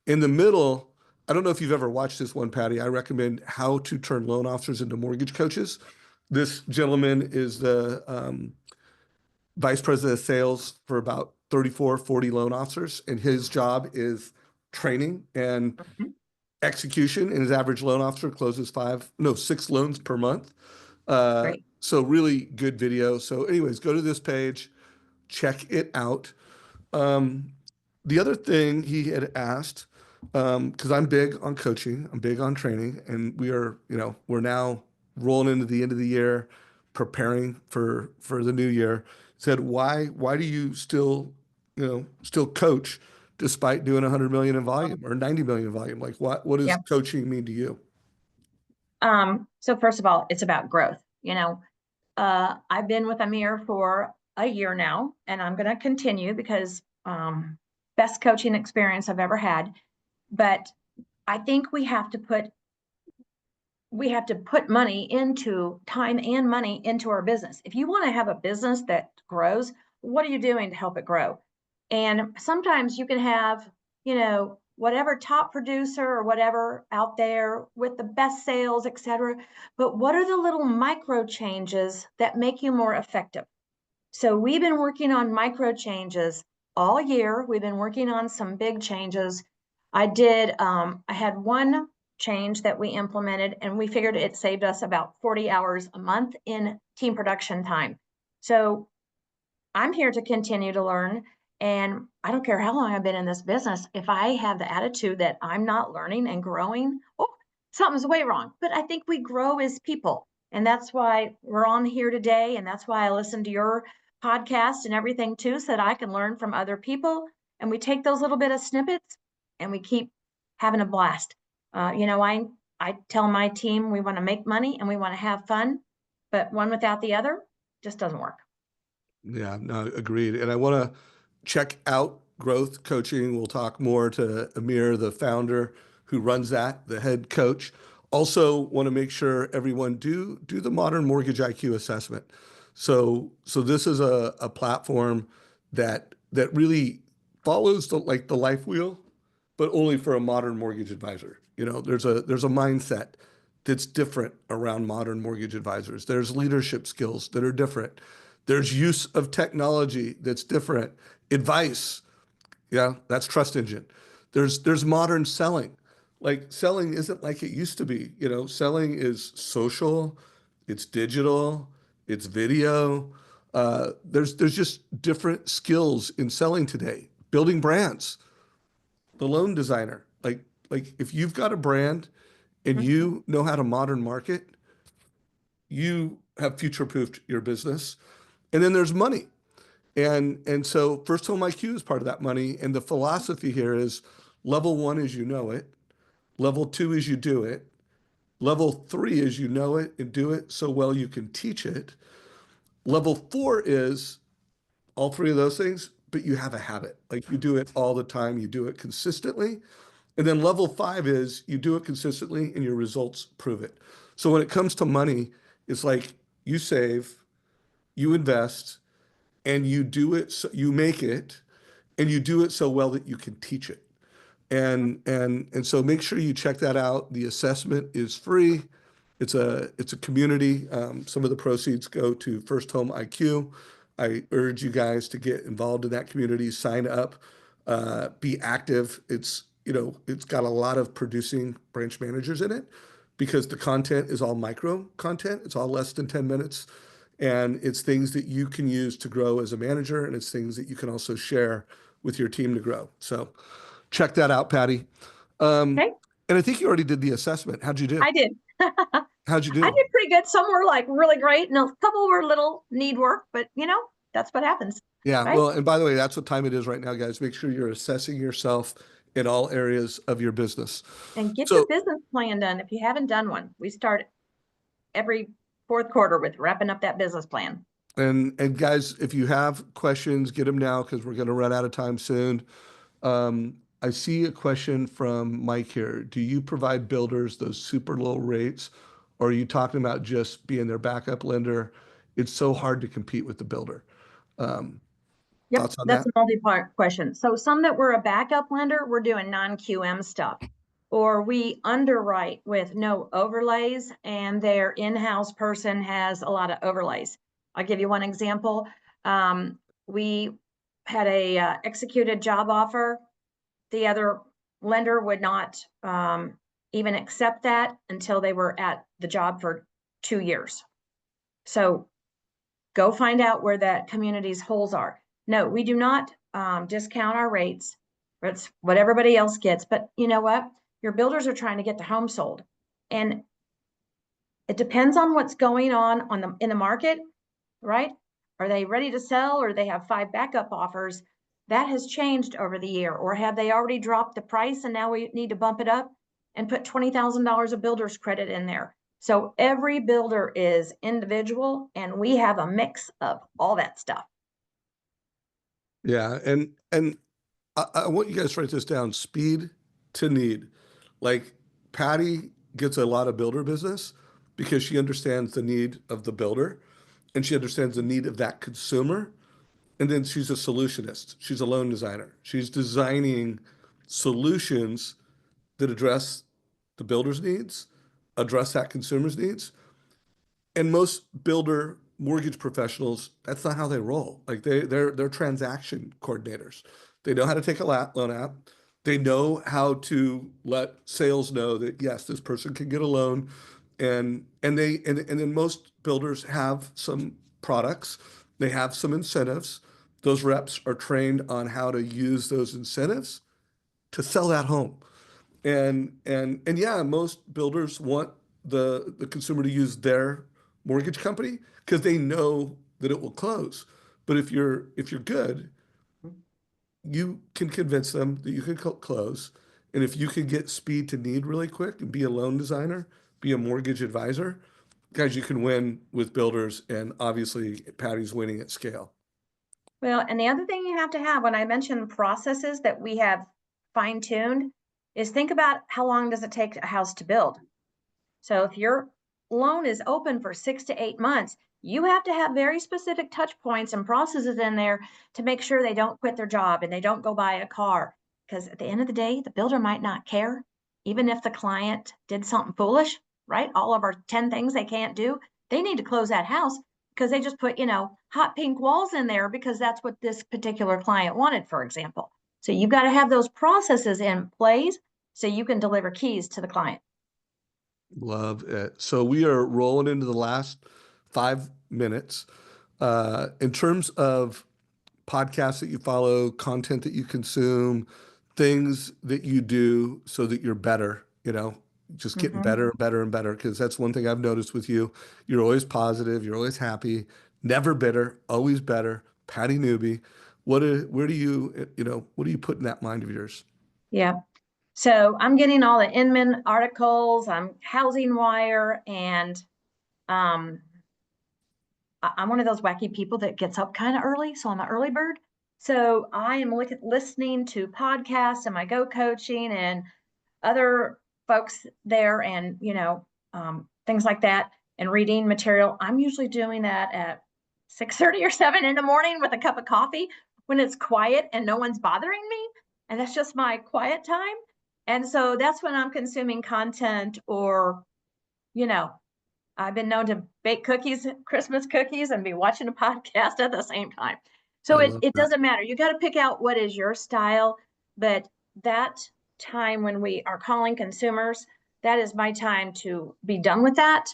In the middle, I don't know if you've ever watched this one, Patty. I recommend How to Turn Loan Officers into Mortgage Coaches. This gentleman is the vice president of sales for about 34, 40 loan officers, and his job is training and
Mhm.
execution. And his average loan officer closes 6 loans per month.
Great.
So really good video. So anyways, go to this page, check it out. Um, the other thing he had asked, because I'm big on coaching, I'm big on training, and we're now rolling into the end of the year, preparing for the new year. Said, why do you still coach despite doing 100 million in volume or 90 million in volume? Like what does
Yeah.
coaching mean to you?
So first of all, it's about growth. I've been with Amir for a year now, and I'm going to continue because best coaching experience I've ever had. But I think we have to put money into time and money into our business. If you want to have a business that grows, what are you doing to help it grow? And sometimes you can have, whatever top producer or whatever out there with the best sales, et cetera. But what are the little micro changes that make you more effective? So we've been working on micro changes all year. We've been working on some big changes. I had one change that we implemented, and we figured it saved us about 40 hours a month in team production time. So I'm here to continue to learn. And I don't care how long I've been in this business. If I have the attitude that I'm not learning and growing, oh, something's way wrong. But I think we grow as people. And that's why we're on here today. And that's why I listen to your podcast and everything too, so that I can learn from other people. And we take those little bit of snippets and we keep having a blast. I tell my team we want to make money and we want to have fun, but one without the other just doesn't work.
Yeah, no, agreed. And I want to check out growth coaching. We'll talk more to Amir, the founder who runs that, the head coach. Also, want to make sure everyone do the modern mortgage IQ assessment. So this is a platform that really follows the life wheel, but only for a modern mortgage advisor. There's a mindset that's different around modern mortgage advisors. There's leadership skills that are different. There's use of technology that's different. Advice, yeah, that's trust engine. There's modern selling. Like selling isn't like it used to be. Selling is social, it's digital, it's video. There's just different skills in selling today. Building brands, the loan designer. Like if you've got a brand and
Mhm.
you know how to modern market, you have future-proofed your business. And then there's money. And so first home IQ is part of that money. And the philosophy here is level one is you know it, level two is you do it, level three is you know it and do it so well you can teach it. Level four is all three of those things, but you have a habit. Like you do it all the time, you do it consistently. And then level five is you do it consistently and your results prove it. So when it comes to money, it's like you save, you invest, and you do it, so you make it, and you do it so well that you can teach it. And so make sure you check that out. The assessment is free. It's a community. Some of the proceeds go to First Home IQ. I urge you guys to get involved in that community, sign up, be active. It's got a lot of producing branch managers in it because the content is all micro content. It's all less than 10 minutes. And it's things that you can use to grow as a manager, and it's things that you can also share with your team to grow. So check that out, Patty. Um,
Okay,
and I think you already did the assessment. How'd you do?
I did.
How'd you
I
do?
did pretty good. Some were like really great, and a couple were little need work, but that's what happens,
Yeah,
right?
well, and by the way, that's what time it is right now, guys. Make sure you're assessing yourself in all areas of your business.
And get your
So,
business plan done if you haven't done one. We start every fourth quarter with wrapping up that business plan.
and guys, if you have questions, get them now because we're going to run out of time soon. I see a question from Mike here. Do you provide builders those super low rates, or are you talking about just being their backup lender? It's so hard to compete with the builder. Um,
Yep,
Thoughts on
that's
that?
a multi-part question. So some that we're a backup lender, we're doing non-QM stuff. Or we underwrite with no overlays and their in-house person has a lot of overlays. I'll give you one example. We had a executed job offer. The other lender would not even accept that until they were at the job for 2 years. So go find out where that community's holes are. No, we do not discount our rates. It's what everybody else gets. But you know what? Your builders are trying to get the home sold. And it depends on what's going on in the market, right? Are they ready to sell or they have 5 backup offers? That has changed over the year. Or have they already dropped the price and now we need to bump it up and put $20,000 of builder's credit in there? So every builder is individual and we have a mix of all that stuff.
Yeah, and I want you guys to write this down. Speed to need. Like Patty gets a lot of builder business because she understands the need of the builder and she understands the need of that consumer. And then she's a solutionist. She's a loan designer. She's designing solutions that address the builder's needs, address that consumer's needs. And most builder mortgage professionals, that's not how they roll. Like they're transaction coordinators. They know how to take a loan out. They know how to let sales know that yes, this person can get a loan. And then most builders have some products, they have some incentives. Those reps are trained on how to use those incentives to sell that home. And yeah, most builders want the consumer to use their mortgage company because they know that it will close. But if you're good, you can convince them that you can close. And if you can get speed to need really quick and be a loan designer, be a mortgage advisor, guys, you can win with builders. And obviously, Patty's winning at scale.
Well, and the other thing you have to have when I mentioned processes that we have fine-tuned is think about how long does it take a house to build. So if your loan is open for 6 to 8 months, you have to have very specific touch points and processes in there to make sure they don't quit their job and they don't go buy a car. Because at the end of the day, the builder might not care, even if the client did something foolish, right? All of our 10 things they can't do, they need to close that house because they just put, hot pink walls in there because that's what this particular client wanted, for example. So you've got to have those processes in place so you can deliver keys to the client.
Love it. So we are rolling into the last 5 minutes. In terms of podcasts that you follow, content that you consume, things that you do so that you're better, just getting
Mhm.
better and better and better. Because that's one thing I've noticed with you. You're always positive, you're always happy, never bitter, always better. Patty Newby. Where do what do you put in that mind of yours?
Yeah. So I'm getting all the Inman articles, I'm Housing Wire, and um, I'm one of those wacky people that gets up kind of early, so I'm an early bird. So I am listening to podcasts and my Go Coaching and other folks there, and things like that, and reading material. I'm usually doing that at 6:30 or 7 in the morning with a cup of coffee when it's quiet and no one's bothering me, and that's just my quiet time. And so that's when I'm consuming content, or you know I've been known to bake cookies, Christmas cookies, and be watching a podcast at the same time.
I
So it,
love
it
that.
doesn't matter. You got to pick out what is your style. But that time when we are calling consumers, that is my time to be done with that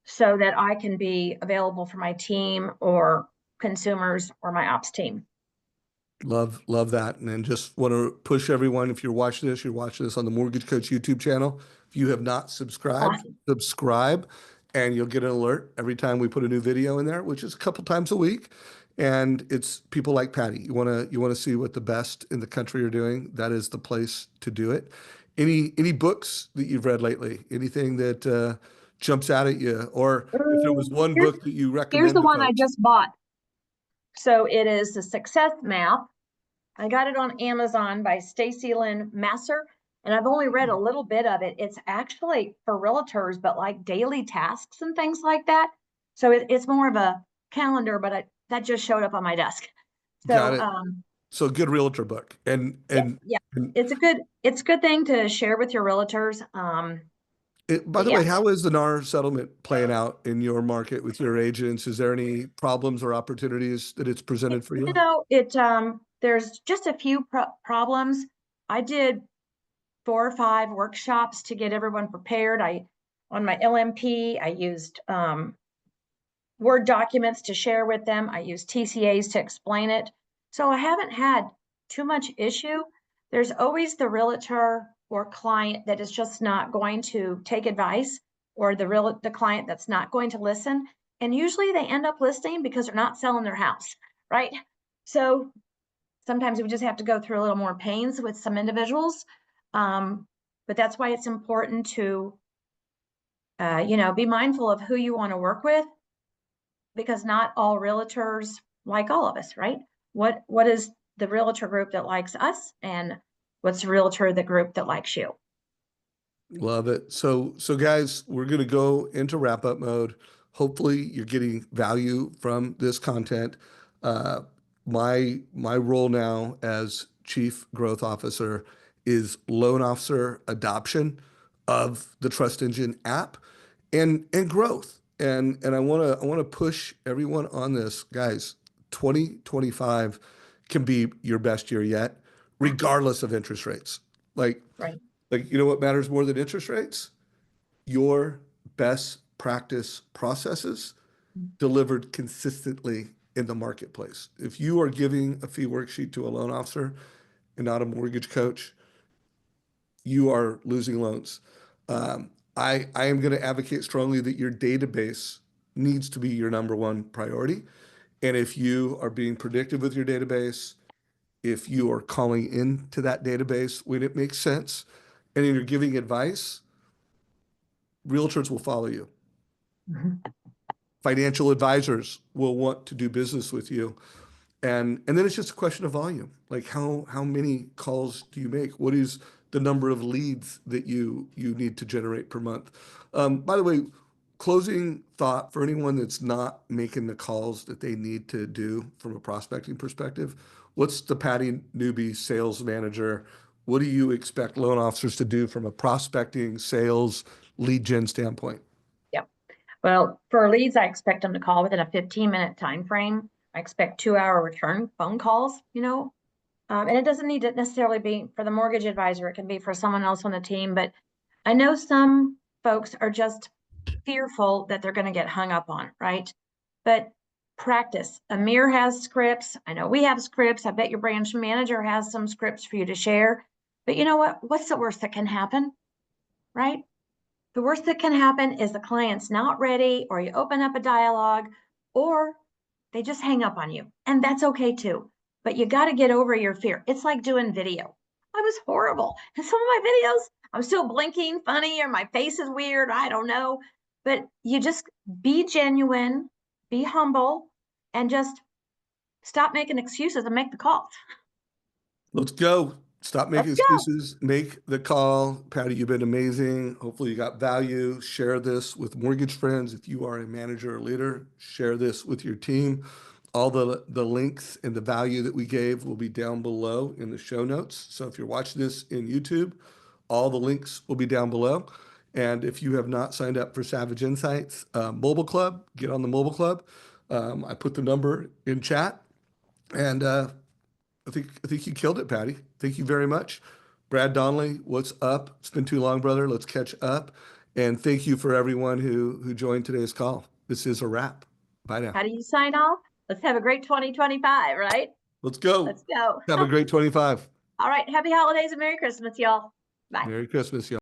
so that I can be available for my team or consumers or my ops team.
Love that. And then just want to push everyone, if you're watching this on the Mortgage Coach YouTube channel. If you have not subscribed,
Awesome.
subscribe, and you'll get an alert every time we put a new video in there, which is a couple times a week. And it's people like Patty. You want to see what the best in the country are doing. That is the place to do it. Any books that you've read lately? Anything that jumps out at you? Or if there was one
Here's
book that you
here's
recommend
the
to
one I
folks?
just bought. So it is the Success Map. I got it on Amazon by Stacy Lynn Masser, and I've only read a little bit of it. It's actually for realtors, but like daily tasks and things like that. So it's more of a calendar, but that just showed up on my desk.
Got
So
it. So a good realtor book.
yeah,
And
it's a good thing to share with your realtors.
by the
Yeah,
way, how is the NAR settlement playing out in your market with your agents? Is there any problems or opportunities that it's presented for you?
there's just a few problems. I did 4 or 5 workshops to get everyone prepared. On my LMP, I used Word documents to share with them. I used TCAs to explain it. So I haven't had too much issue. There's always the realtor or client that is just not going to take advice, or the client that's not going to listen. And usually they end up listening because they're not selling their house, right? So sometimes we just have to go through a little more pains with some individuals. But that's why it's important to, be mindful of who you want to work with, because not all realtors like all of us, right? What is the realtor group that likes us, and what's the realtor the group that likes you?
Love it. So guys, we're going to go into wrap up mode. Hopefully you're getting value from this content. Uh, my role now as Chief Growth Officer is loan officer adoption of the Trust Engine app and growth. And I want to push everyone on this, guys. 2025 can be your best year yet, regardless of interest rates. Like
Right.
you know what matters more than interest rates? Your best practice processes delivered consistently in the marketplace. If you are giving a fee worksheet to a loan officer and not a mortgage coach, you are losing loans. I am going to advocate strongly that your database needs to be your number one priority. And if you are being predictive with your database, if you are calling into that database when it makes sense, and you're giving advice, realtors will follow you.
Mhm.
Financial advisors will want to do business with you. And then it's just a question of volume. Like how many calls do you make? What is the number of leads that you need to generate per month? By the way, closing thought for anyone that's not making the calls that they need to do from a prospecting perspective. What's the Patty Newby sales manager? What do you expect loan officers to do from a prospecting, sales, lead gen standpoint?
Yep. Well, for leads, I expect them to call within a 15-minute time frame. I expect 2-hour return phone calls, and it doesn't need to necessarily be for the mortgage advisor. It can be for someone else on the team. But I know some folks are just fearful that they're going to get hung up on, right? But practice. Amir has scripts. I know we have scripts. I bet your branch manager has some scripts for you to share. But you know what? What's the worst that can happen, right? The worst that can happen is the client's not ready, or you open up a dialogue, or they just hang up on you. And that's okay too. But you got to get over your fear. It's like doing video. I was horrible. And some of my videos, I'm still blinking funny, or my face is weird. I don't know. But you just be genuine, be humble, and just stop making excuses and make the calls.
Let's go. Stop making
Let's go.
excuses. Make the call. Patty, you've been amazing. Hopefully, you got value. Share this with mortgage friends. If you are a manager or leader, share this with your team. All the links and the value that we gave will be down below in the show notes. So if you're watching this in YouTube, all the links will be down below. And if you have not signed up for Savage Insights Mobile Club, get on the Mobile Club. I put the number in chat. And I think you killed it, Patty. Thank you very much. Brad Donnelly, what's up? It's been too long, brother. Let's catch up. And thank you for everyone who joined today's call. This is a wrap. Bye now.
How do you sign off? Let's have a great 2025, right?
Let's go.
Let's go.
Have a great 25.
All right. Happy holidays and Merry Christmas, y'all. Bye.
Merry Christmas, y'all.